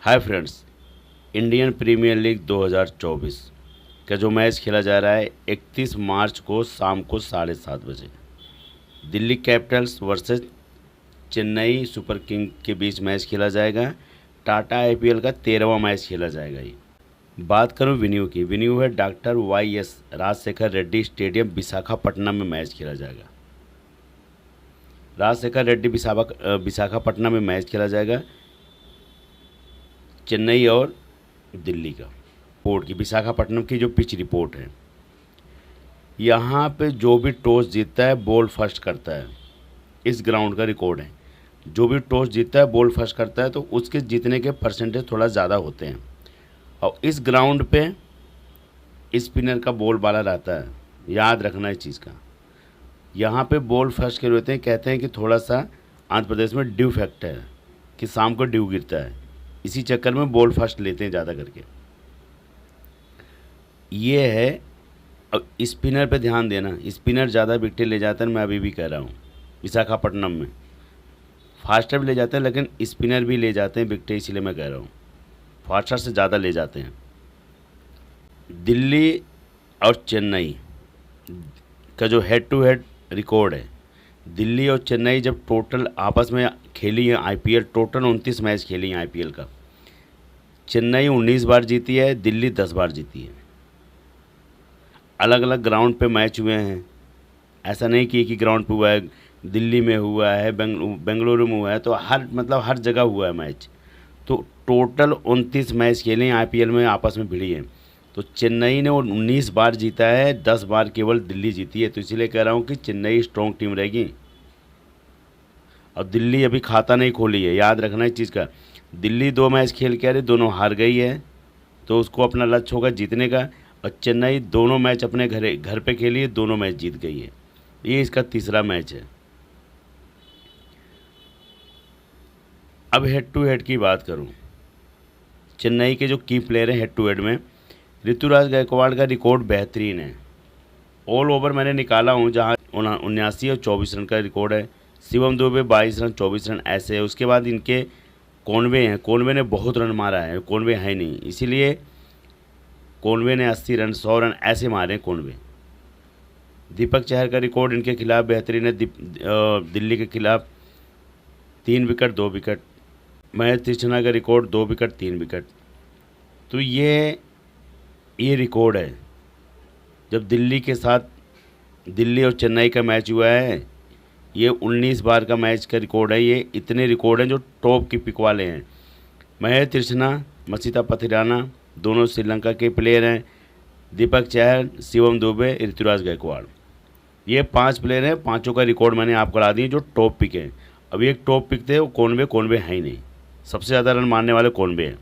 हाय friends, Indian Premier League 2024 का जो match खेला जा रहा है 31 मार्च को शाम को 7:30 बजे Delhi Capitals versus Chennai super king के बीच मैच खेला जाएगा। टाटा आईपीएल का 13वां मैच खेला जाएगा। ये बात करूं वेन्यू की, वेन्यू है डॉक्टर वाई.एस. राजशेखर रेड्डी स्टेडियम, विशाखापट्टनम में मैच खेला जाएगा। राजशेखर रेड्डी विशाखापट्टनम में मैच खेला जाएगा। चेन्नई और दिल्ली का पोर्ट की, विशाखापट्टनम की जो पिच रिपोर्ट है, यहाँ पे जो भी टॉस जीतता है बॉल फर्स्ट करता है। इस ग्राउंड का रिकॉर्ड है, जो भी टॉस जीतता है बॉल फर्स्ट करता है, तो उसके जीतने के परसेंटेज थोड़ा ज़्यादा होते हैं। और इस ग्राउंड पे स्पिनर का बॉल बाला रहता है, याद रखना इस चीज़ का। यहाँ पे बॉल फर्स्ट के होते हैं, कहते हैं कि थोड़ा सा आंध्र प्रदेश में ड्यू फैक्ट है कि शाम को ड्यू गिरता है, इसी चक्कर में बॉल फर्स्ट लेते हैं ज़्यादा करके। ये है। अब स्पिनर पे ध्यान देना, स्पिनर ज़्यादा विकेट ले जाता है। मैं अभी भी कह रहा हूँ विशाखापट्टनम में फास्टर भी ले जाते हैं, लेकिन स्पिनर भी ले जाते हैं विकेट, इसीलिए मैं कह रहा हूँ फास्टर से ज़्यादा ले जाते हैं। दिल्ली और चेन्नई का जो हेड टू हेड रिकॉर्ड है, दिल्ली और चेन्नई जब टोटल आपस में खेली है आईपीएल, टोटल 29 मैच खेली हैं आईपीएल का। चेन्नई 19 बार जीती है, दिल्ली 10 बार जीती है। अलग अलग ग्राउंड पे मैच हुए हैं, ऐसा नहीं कि एक ही ग्राउंड पे हुआ है। दिल्ली में हुआ है, बेंगलुरु में हुआ है, तो हर जगह हुआ है मैच। तो टोटल 29 मैच खेले हैं आईपीएल में, आपस में भिड़ी हैं। तो चेन्नई ने 19 बार जीता है, 10 बार केवल दिल्ली जीती है। तो इसीलिए कह रहा हूँ कि चेन्नई स्ट्रॉन्ग टीम रहेगी। और दिल्ली अभी खाता नहीं खोली है, याद रखना इस चीज़ का। दिल्ली 2 मैच खेल के अरे दोनों हार गई है, तो उसको अपना लक्ष्य होगा जीतने का। और चेन्नई दोनों मैच अपने घर पे खेली है, दोनों मैच जीत गई है। ये इसका तीसरा मैच है। अब हेड टू हेड की बात करूं, चेन्नई के जो की प्लेयर हैं हेड टू हेड में, ऋतुराज गायकवाड़ का रिकॉर्ड बेहतरीन है। ऑल ओवर मैंने निकाला हूं, जहां 79 और 24 रन का रिकॉर्ड है। शिवम दुबे 22 रन 24 रन ऐसे है। उसके बाद इनके कॉनवे हैं, कॉनवे ने बहुत रन मारा है, कॉनवे है नहीं, इसीलिए कॉनवे ने 80 रन 100 रन ऐसे मारे कॉनवे। दीपक चहर का रिकॉर्ड इनके खिलाफ बेहतरीन है। दिल्ली के खिलाफ 3 विकेट 2 विकेट। महेश तीक्ष्णा का रिकॉर्ड 2 विकेट 3 विकेट। तो ये रिकॉर्ड है। जब दिल्ली के साथ दिल्ली और चेन्नई का मैच हुआ है, ये 19 बार का मैच का रिकॉर्ड है। ये इतने रिकॉर्ड हैं जो टॉप की पिक वाले हैं। महेश तीक्ष्णा, मसीता पथिराना दोनों श्रीलंका के प्लेयर हैं। दीपक चहर, शिवम दुबे, ऋतुराज गायकवाड़, ये 5 प्लेयर हैं। पांचों का रिकॉर्ड मैंने आपको करा दिए जो टॉप पिक हैं। अभी एक टॉप पिक थे, वो कॉनवे है ही नहीं। सबसे ज़्यादा रन मारने वाले कॉनवे हैं।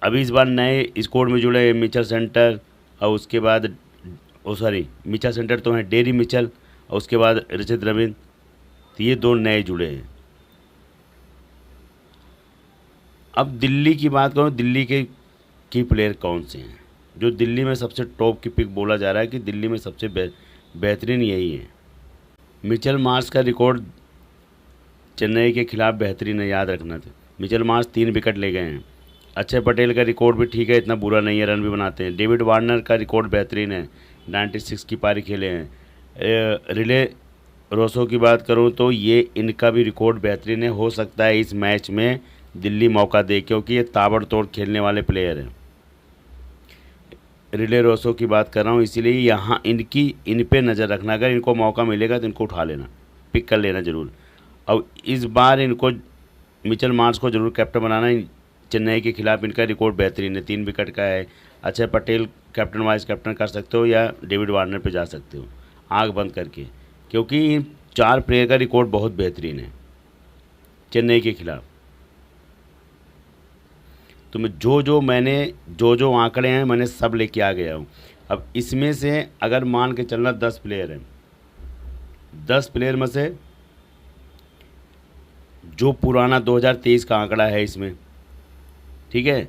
अभी इस बार नए स्कोर में जुड़े मिचेल सेंटर, और उसके बाद मिचेल सेंटर तो हैं, डेरी मिचेल, और उसके बाद रचित रविंद्र। तो ये 2 नए जुड़े हैं। अब दिल्ली की बात करूँ, दिल्ली के की प्लेयर कौन से हैं जो दिल्ली में सबसे टॉप की पिक बोला जा रहा है कि दिल्ली में सबसे बेहतरीन यही है। मिचेल मार्श का रिकॉर्ड चेन्नई के खिलाफ बेहतरीन है, याद रखना था। मिचेल मार्श 3 विकेट ले गए हैं। अक्षय पटेल का रिकॉर्ड भी ठीक है, इतना बुरा नहीं है, रन भी बनाते हैं। डेविड वार्नर का रिकॉर्ड बेहतरीन है, 96 की पारी खेले हैं। रिले रोसो की बात करूं तो ये इनका भी रिकॉर्ड बेहतरीन है। हो सकता है इस मैच में दिल्ली मौका दे, क्योंकि ये ताबड़तोड़ खेलने वाले प्लेयर हैं। रिले रोसो की बात कर रहा हूँ, इसीलिए यहाँ इन पे नज़र रखना। अगर इनको मौका मिलेगा तो इनको उठा लेना, पिक कर लेना ज़रूर। और इस बार इनको मिचेल मार्श को ज़रूर कैप्टन बनाना। चेन्नई के खिलाफ इनका रिकॉर्ड बेहतरीन है, 3 विकेट का है। Akshay Patel captain vice captain कर सकते हो, या डेविड वार्नर पे जा सकते हो आंख बंद करके, क्योंकि इन 4 प्लेयर का रिकॉर्ड बहुत बेहतरीन है चेन्नई के खिलाफ। तो मैं जो आंकड़े हैं मैंने सब लेके आ गया हूँ। अब इसमें से अगर मान के चलना 10 प्लेयर हैं, 10 प्लेयर में से जो पुराना 2023 का आंकड़ा है इसमें, ठीक है।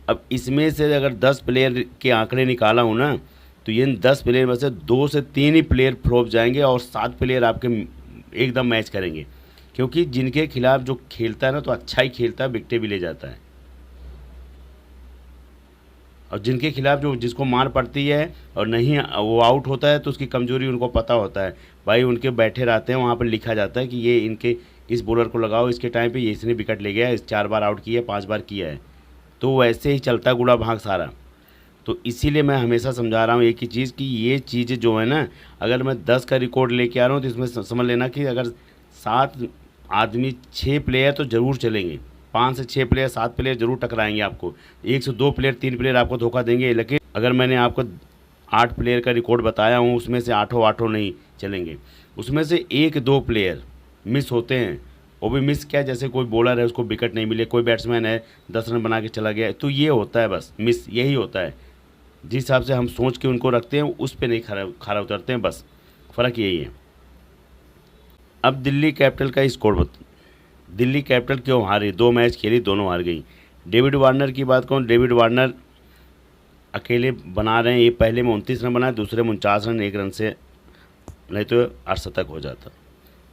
अब इसमें से अगर 10 प्लेयर के आंकड़े निकाला हूँ ना, तो ये 10 प्लेयर में से 2 से 3 ही प्लेयर फ्लॉप जाएंगे और 7 प्लेयर आपके एकदम मैच करेंगे। क्योंकि जिनके खिलाफ जो खेलता है ना, तो अच्छा ही खेलता है, विकेटें भी ले जाता है। और जिनके खिलाफ जो जिसको मार पड़ती है और नहीं वो आउट होता है तो उसकी कमज़ोरी उनको पता होता है। भाई उनके बैठे रहते हैं, वहाँ पर लिखा जाता है कि ये इनके इस बॉलर को लगाओ, इसके टाइम पे ये इसने विकेट ले गया, इस 4 बार आउट किया, 5 बार किया है। तो वैसे ही चलता गुड़ा भाग सारा। तो इसीलिए मैं हमेशा समझा रहा हूँ एक ही चीज़ कि ये चीज़ें जो है ना, अगर मैं 10 का रिकॉर्ड लेके आ रहा हूँ तो इसमें समझ लेना कि अगर 7 आदमी 6 प्लेयर तो ज़रूर चलेंगे, 5 से 6 प्लेयर 7 प्लेयर ज़रूर टकराएंगे आपको। 1 से 2 प्लेयर 3 प्लेयर आपको धोखा देंगे। लेकिन अगर मैंने आपको 8 प्लेयर का रिकॉर्ड बताया हूँ, उसमें से आठों नहीं चलेंगे, उसमें से 1-2 प्लेयर मिस होते हैं। वो भी मिस क्या, जैसे कोई बॉलर है उसको विकेट नहीं मिले, कोई बैट्समैन है 10 रन बना के चला गया, तो ये होता है, बस मिस यही होता है। जिस हिसाब से हम सोच के उनको रखते हैं उस पे नहीं खरा उतरते हैं, बस फ़र्क यही है। अब दिल्ली कैपिटल का स्कोर दिल्ली कैपिटल क्यों हारी, 2 मैच खेली, दोनों हार गई। डेविड वार्नर की बात करूँ, डेविड वार्नर अकेले बना रहे हैं। ये पहले में 29 रन बनाए, दूसरे में 49 रन, 1 रन से, नहीं तो अर्धशतक हो जाता।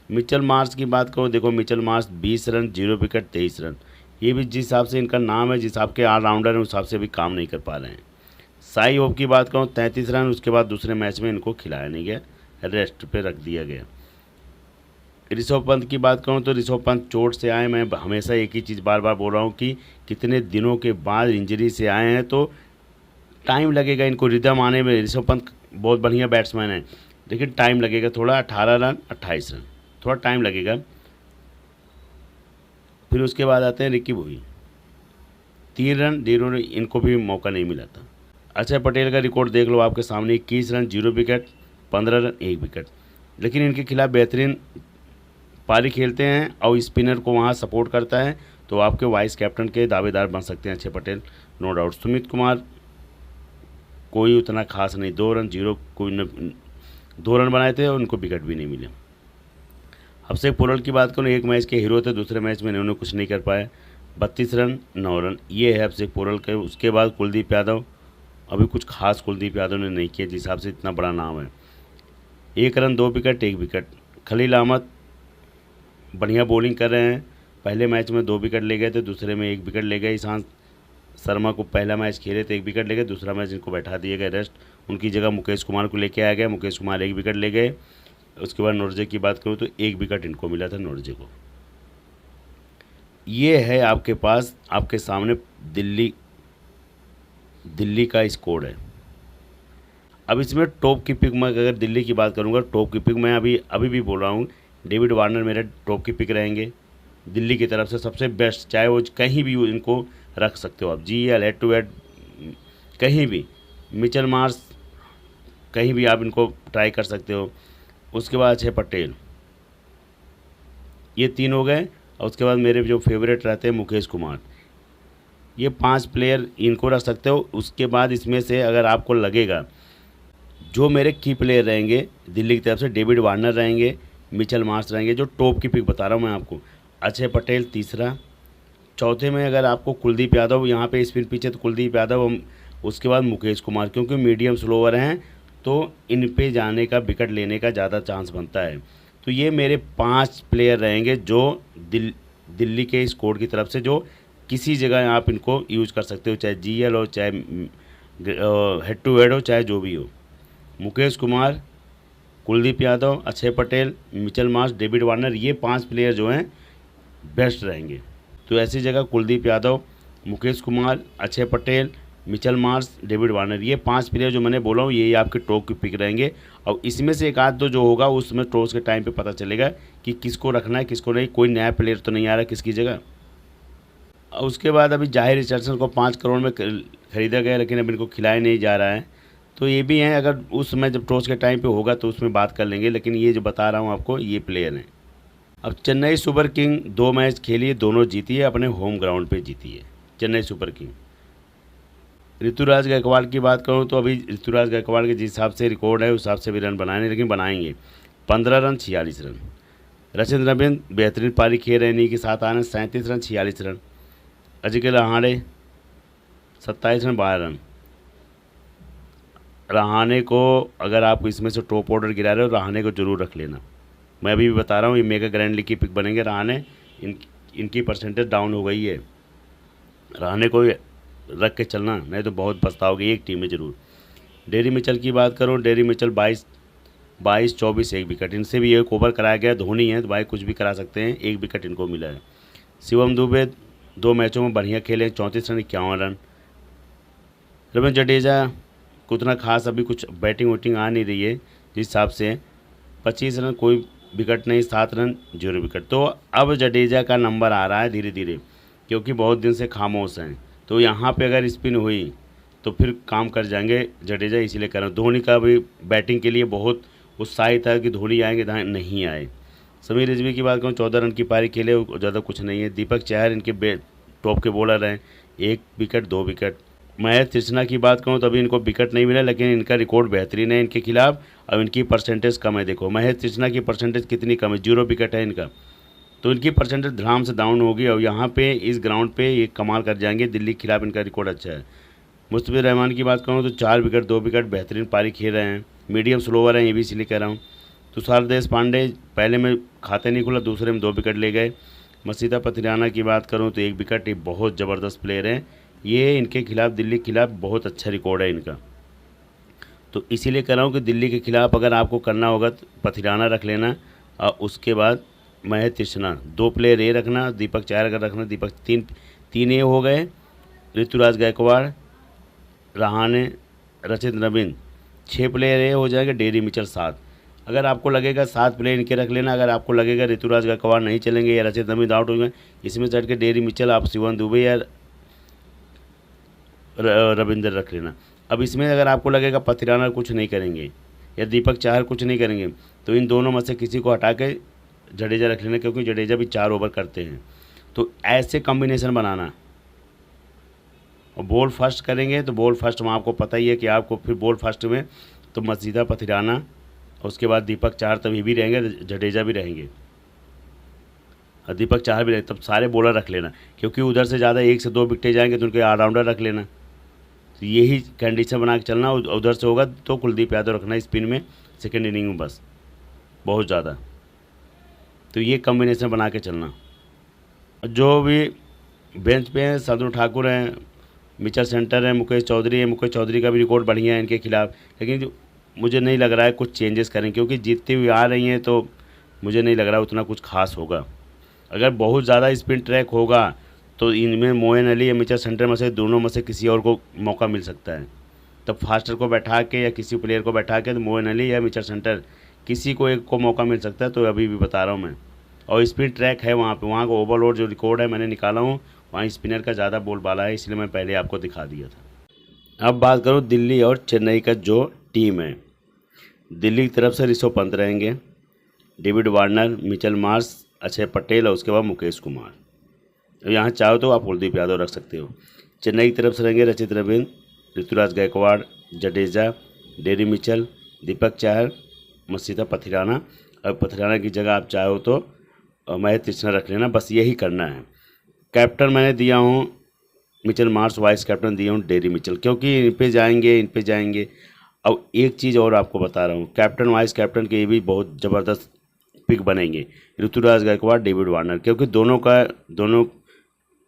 मिचेल मार्श की बात करूँ, देखो Mitchell Marsh 20 run, 0 wicket, 23 run. ये भी जिस हिसाब से इनका नाम है, जिस हिसाब के ऑलराउंडर हैं, उस हिसाब से भी काम नहीं कर पा रहे हैं। साई होप की बात करूँ, 33 रन, उसके बाद दूसरे मैच में इनको खिलाया नहीं गया, रेस्ट पे रख दिया गया। ऋषभ पंत की बात करूँ तो ऋषभ पंत चोट से आए। मैं हमेशा एक ही चीज़ बार बार बोल रहा हूँ कि कितने दिनों के बाद इंजरी से आए हैं, तो टाइम लगेगा इनको रिदम आने में। ऋषभ पंत बहुत बढ़िया बैट्समैन है, लेकिन टाइम लगेगा थोड़ा। 18 रन, 28 रन, थोड़ा टाइम लगेगा। फिर उसके बाद आते हैं रिकी भोई, 3 रन, 0 रन, इनको भी मौका नहीं मिला था। अक्षय पटेल का रिकॉर्ड देख लो आपके सामने, 21 रन, 0 विकेट, 15 रन, 1 विकेट। लेकिन इनके खिलाफ बेहतरीन पारी खेलते हैं और स्पिनर को वहाँ सपोर्ट करता है, तो आपके वाइस कैप्टन के दावेदार बन सकते हैं अक्षय पटेल, नो डाउट। सुमित कुमार कोई उतना खास नहीं, 2 रन, 0, कोई 2 रन बनाए थे और उनको विकेट भी नहीं मिले। अभिषेक पोरल की बात करूँ, एक मैच के हीरो थे, दूसरे मैच में इन्होंने कुछ नहीं कर पाए, 32 रन, 9 रन, ये है अभिषेक पोरल के। उसके बाद कुलदीप यादव, अभी कुछ खास कुलदीप यादव ने नहीं किया जिस हिसाब से इतना बड़ा नाम है। 1 run, 2 wicket, 1 wicket. Khaleel Ahmed बढ़िया बॉलिंग कर रहे हैं, पहले मैच में 2 विकेट ले गए थे, दूसरे में 1 विकेट ले गए। ईशांत शर्मा को पहला मैच खेले थे, 1 विकेट ले गए, दूसरा मैच इनको बैठा दिए गए रेस्ट। उनकी जगह मुकेश कुमार को लेके आया गया, मुकेश कुमार 1 विकेट ले गए। उसके बाद नॉर्जे की बात करूँ तो 1 विकेट इनको मिला था, नॉर्जे को। ये है आपके पास, आपके सामने दिल्ली का स्कोर है। अब इसमें टॉप की पिक में अगर दिल्ली की बात करूंगा, टॉप की पिक मैं अभी भी बोल रहा हूँ, डेविड वार्नर मेरे टॉप की पिक रहेंगे दिल्ली की तरफ से, सबसे बेस्ट। चाहे वो कहीं भी इनको रख सकते हो आप, GL, हेड टू हेड, कहीं भी। मिचेल मार्श कहीं भी आप इनको ट्राई कर सकते हो। उसके बाद अक्षय पटेल, ये 3 हो गए। और उसके बाद मेरे जो फेवरेट रहते हैं मुकेश कुमार, ये 5 प्लेयर इनको रख सकते हो। उसके बाद इसमें से अगर आपको लगेगा, जो मेरे की प्लेयर रहेंगे दिल्ली की तरफ से, डेविड वार्नर रहेंगे, मिचेल मार्श रहेंगे, जो टॉप की पिक बता रहा हूँ मैं आपको। अक्षय पटेल तीसरा, चौथे में अगर आपको कुलदीप यादव, यहाँ पे स्पिन पिच है तो कुलदीप यादव, उसके बाद मुकेश कुमार, क्योंकि मीडियम स्लोवर हैं तो इन पे जाने का, विकेट लेने का ज़्यादा चांस बनता है। तो ये मेरे 5 प्लेयर रहेंगे जो दिल्ली के स्कोर की तरफ से, जो किसी जगह आप इनको यूज कर सकते हो, चाहे GL हो, चाहे हेड टू हेड हो, चाहे जो भी हो। Mukesh Kumar, Kuldeep Yadav, Akshay Patel, Mitchell Marsh, David Warner, ये 5 प्लेयर जो हैं बेस्ट रहेंगे। तो ऐसी जगह Kuldeep Yadav, Mukesh Kumar, Akshay Patel, Mitchell Marsh, David Warner, ये 5 प्लेयर जो मैंने बोला हूँ, ये आपके टॉप की पिक रहेंगे। और इसमें से एक आध दो जो होगा उसमें टॉस के टाइम पे पता चलेगा कि किसको रखना है, किसको नहीं। कोई नया प्लेयर तो नहीं आ रहा किसकी जगह। उसके बाद अभी जाहिर रिचर्डसन को 5 करोड़ में ख़रीदा गया, लेकिन अब इनको खिलाया नहीं जा रहा है। तो ये भी हैं, अगर उस समय जब टॉस के टाइम पे होगा तो उसमें बात कर लेंगे, लेकिन ये जो बता रहा हूँ आपको, ये प्लेयर हैं। अब चेन्नई सुपर किंग 2 मैच खेली है, दोनों जीती है, अपने होम ग्राउंड पे जीती है चेन्नई सुपर किंग। ऋतुराज गायकवाड़ की बात करूँ तो अभी ऋतुराज गायकवाड़ के जिस हिसाब से रिकॉर्ड है उस हिसाब से भी रन बनाए, लेकिन बनाएंगे। 15 रन, 46 रन। रचिन रविंद्र बेहतरीन पारी खेल रहे, इन्हीं के साथ आ रहे हैं, 37 run, 46 run. Ajinkya Rahane 27 run, 12 run. Rahane को अगर आप इसमें से टॉप ऑर्डर गिरा रहे हो, रहाणे को जरूर रख लेना। मैं अभी भी बता रहा हूँ, ये मेगा ग्रैंड लीग की पिक बनेंगे रहाणे। इनकी परसेंटेज डाउन हो गई है, रहाणे को रख के चलना, नहीं तो बहुत पछताओगे एक टीम में ज़रूर। डेरी मिचल की बात करूँ, डेरी मिचल 22-24 एक विकेट, इनसे भी एक ओवर कराया गया। धोनी है तो भाई कुछ भी करा सकते हैं, एक विकेट इनको मिला है। शिवम दुबे 2 मैचों में बढ़िया खेले, 34 रन 51 रन। रविंद्र जडेजा को उतना खास अभी कुछ बैटिंग वैटिंग आ नहीं रही है जिस हिसाब से, 25 रन कोई विकेट नहीं, 7 रन 0 विकेट। तो अब जडेजा का नंबर आ रहा है धीरे धीरे, क्योंकि बहुत दिन से खामोश हैं। तो यहाँ पे अगर स्पिन हुई तो फिर काम कर जाएंगे जडेजा, इसीलिए कर रहा हूँ। धोनी का भी बैटिंग के लिए बहुत उत्साहित था कि धोनी आएंगे, नहीं आए। समीर रिजवी की बात करूँ, 14 रन की पारी खेले, ज़्यादा कुछ नहीं है। दीपक चहर इनके टॉप के बॉलर हैं, 1 विकेट 2 विकेट। महेश कृष्णा की बात करूँ तो अभी इनको विकेट नहीं मिला, लेकिन इनका रिकॉर्ड बेहतरीन है इनके खिलाफ। अब इनकी परसेंटेज कम है, देखो महेश कृष्णा की परसेंटेज कितनी कम है, 0 विकेट है इनका। तो इनकी परसेंटेज धड़ाम से डाउन होगी और यहाँ पे इस ग्राउंड पे ये कमाल कर जाएंगे। दिल्ली के खिलाफ इनका रिकॉर्ड अच्छा है। मुस्तफिज़ुर रहमान की बात करूँ तो 4 विकेट 2 विकेट बेहतरीन पारी खेल रहे हैं। मीडियम स्लोवर हैं, ये भी इसलिए कह रहा हूँ। तुषार देशपांडे पहले में खाते नहीं खुला, दूसरे में 2 विकेट ले गए। मसीदा पथिराना की बात करूँ तो 1 विकेट, ये बहुत ज़बरदस्त प्लेयर हैं। ये इनके खिलाफ, दिल्ली के खिलाफ बहुत अच्छा रिकॉर्ड है इनका। तो इसीलिए कह रहा हूँ कि दिल्ली के खिलाफ अगर आपको करना होगा तो पथिराना रख लेना, और उसके बाद महेश कृष्णा 2 प्लेयर ये रखना, दीपक चहर का रखना। दीपक 3 ये हो गए, ऋतुराज गायकवाड़, रहाणे, रचित रविंद्र 6 प्लेयर ये हो जाएगा, डेरी मिचल 7। अगर आपको लगेगा 7 प्लेयर इनके रख लेना। अगर आपको लगेगा ऋतुराज गायकवाड़ नहीं चलेंगे या रचित रविंद्र आउट हो गए, इसमें चढ़ के डेरी मिचल आप शिवम दुबे या रविंद्र रख लेना। अब इसमें अगर आपको लगेगा पथिराना कुछ नहीं करेंगे या दीपक चाहर कुछ नहीं करेंगे, तो इन दोनों में से किसी को हटा के जडेजा रख लेना, क्योंकि जडेजा भी 4 ओवर करते हैं। तो ऐसे कॉम्बिनेशन बनाना। और बॉल फर्स्ट करेंगे तो बॉल फर्स्ट में आपको पता ही है कि आपको फिर बॉल फर्स्ट में तो मसीदा पथिराना, उसके बाद दीपक चाहर तभी भी रहेंगे, जडेजा भी रहेंगे और दीपक चाहर भी रहेंगे। तब सारे बॉलर रख लेना, क्योंकि उधर से ज़्यादा 1 से 2 विकेटें जाएंगे तो उनके ऑलराउंडर रख लेना। तो यही कंडीशन बना के चलना। उधर से होगा तो कुलदीप यादव रखना स्पिन में सेकेंड इनिंग में बस, बहुत ज़्यादा। तो ये कॉम्बिनेशन बना के चलना। जो भी बेंच पे हैं, शार्दुल ठाकुर हैं, मिचेल सेंटर है, मुकेश चौधरी है। मुकेश चौधरी का भी रिकॉर्ड बढ़िया है इनके खिलाफ, लेकिन मुझे नहीं लग रहा है कुछ चेंजेस करें, क्योंकि जीतती हुई आ रही हैं, तो मुझे नहीं लग रहा उतना कुछ खास होगा। अगर बहुत ज़्यादा स्पिन ट्रैक होगा तो इनमें मोइन अली या मिचेल सेंटर में से दोनों में से किसी और को मौका मिल सकता है। तब फास्टर को बैठा के या किसी प्लेयर को बैठा के तो मोइन अली या मिचेल सेंटर किसी को एक को मौका मिल सकता है। तो अभी भी बता रहा हूँ मैं। और स्पिन ट्रैक है वहाँ पे, वहाँ का ओवरलोड जो रिकॉर्ड है मैंने निकाला हूँ, वहाँ स्पिनर का ज़्यादा बोलबाला है, इसलिए मैं पहले आपको दिखा दिया था। अब बात करूँ दिल्ली और चेन्नई का जो टीम है। दिल्ली की तरफ से ऋषभ पंत रहेंगे, David Warner, Mitchell Marsh, Akshay Patel और उसके बाद मुकेश कुमार। यहाँ चाहो तो आप कुलदीप यादव रख सकते हो। चेन्नई की तरफ से रहेंगे रचित रविंद्र, ऋतुराज गायकवाड़, जडेजा, डेरी मिचेल, दीपक चाहर, मसीदा पथिराना। और पथिराना की जगह आप चाहो तो महेश कृष्णा रख लेना, बस यही करना है। कैप्टन मैंने दिया हूँ मिचेल मार्श, वाइस कैप्टन दिया हूँ डेरी मिचेल, क्योंकि इन पे जाएंगे। अब एक चीज़ और आपको बता रहा हूँ, कैप्टन वाइस कैप्टन के ये भी बहुत ज़बरदस्त पिक बनेंगे, ऋतुराज गायकवाड़, डेविड वार्नर, क्योंकि दोनों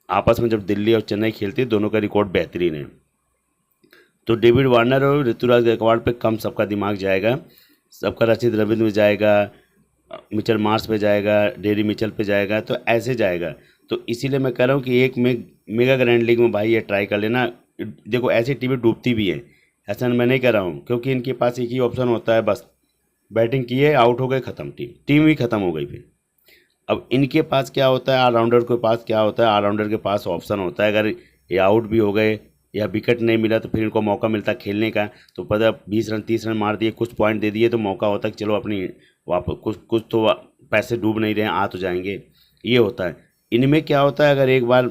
आपस में जब दिल्ली और चेन्नई खेलती है, दोनों का रिकॉर्ड बेहतरीन है। तो डेविड वार्नर और ऋतुराज गायकवाड़ पे कम सबका दिमाग जाएगा, सबका रचित रविंद्र में जाएगा, मिचेल मार्श पे जाएगा, डेरी मिचेल पे जाएगा, तो ऐसे जाएगा। तो इसीलिए मैं कह रहा हूँ कि एक मेगा ग्रैंड लीग में भाई ये ट्राई कर लेना। देखो ऐसी टीमें डूबती भी हैं, ऐसा मैं नहीं कर रहा हूँ, क्योंकि इनके पास एक ही ऑप्शन होता है, बस बैटिंग किए, आउट हो गए, ख़त्म, टीम ही ख़त्म हो गई फिर। अब इनके पास क्या होता है, ऑलराउंडर के पास क्या होता है, ऑलराउंडर के पास ऑप्शन होता है, अगर ये आउट भी हो गए या विकेट नहीं मिला तो फिर इनको मौका मिलता है खेलने का। तो पता 20 रन 30 रन मार दिए, कुछ पॉइंट दे दिए, तो मौका होता है कि चलो अपनी वापस कुछ तो पैसे डूब नहीं रहे हैं, आ तो जाएंगे, ये होता है। इनमें क्या होता है, अगर एक बार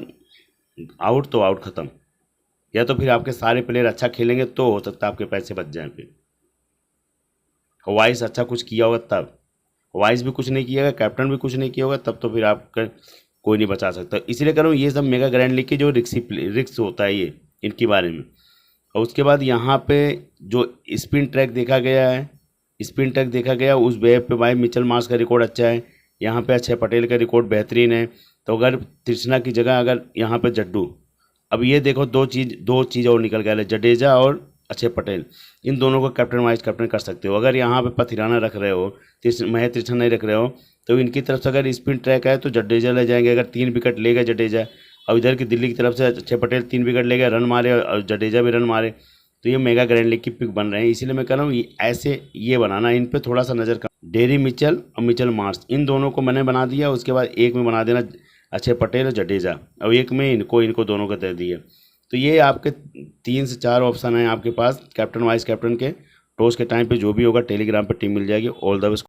आउट तो आउट, ख़त्म। या तो फिर आपके सारे प्लेयर अच्छा खेलेंगे तो हो सकता है आपके पैसे बच जाएँ। फिर वाइस अच्छा कुछ किया होगा तब, वाइस भी कुछ नहीं किया होगा, कैप्टन भी कुछ नहीं किया होगा, तब तो फिर आपका कोई नहीं बचा सकता। इसलिए कह रहा हूँ ये सब मेगा ग्रैंड लीग के जो रिक्स होता है ये इनके बारे में। और उसके बाद यहाँ पे जो स्पिन ट्रैक देखा गया उस वेब पे भाई मिचेल मार्श का रिकॉर्ड अच्छा है, यहाँ पे अक्षय पटेल का रिकॉर्ड बेहतरीन है। तो अगर कृष्णा की जगह अगर यहाँ पे जड्डू अब ये देखो दो चीज़ और निकल गया, जडेजा और अक्षय पटेल, इन दोनों को कैप्टन वाइस कैप्टन कर सकते हो। अगर यहाँ पे पथिराना रख रहे हो, महेश तीक्ष्ण नहीं रख रहे हो, तो इनकी तरफ से अगर स्पिन ट्रैक है तो जडेजा ले जाएंगे। अगर 3 विकेट ले गए जडेजा, और इधर की दिल्ली की तरफ से अक्षय पटेल 3 विकेट ले गए, रन मारे और जडेजा भी रन मारे, तो ये मेगा ग्रैंड लीग की पिक बन रहे हैं। इसीलिए मैं कह रहा हूँ ऐसे ये बनाना, इन पे थोड़ा सा नज़र कम। डेरी मिचेल और मिचेल मार्श, इन दोनों को मैंने बना दिया। उसके बाद एक में बना देना अक्षय पटेल और जडेजा, और एक में इनको दोनों को दे दिए। तो ये आपके 3 से 4 ऑप्शन हैं आपके पास कैप्टन वाइस कैप्टन के। टॉस के टाइम पे जो भी होगा टेलीग्राम पे टीम मिल जाएगी। All the best.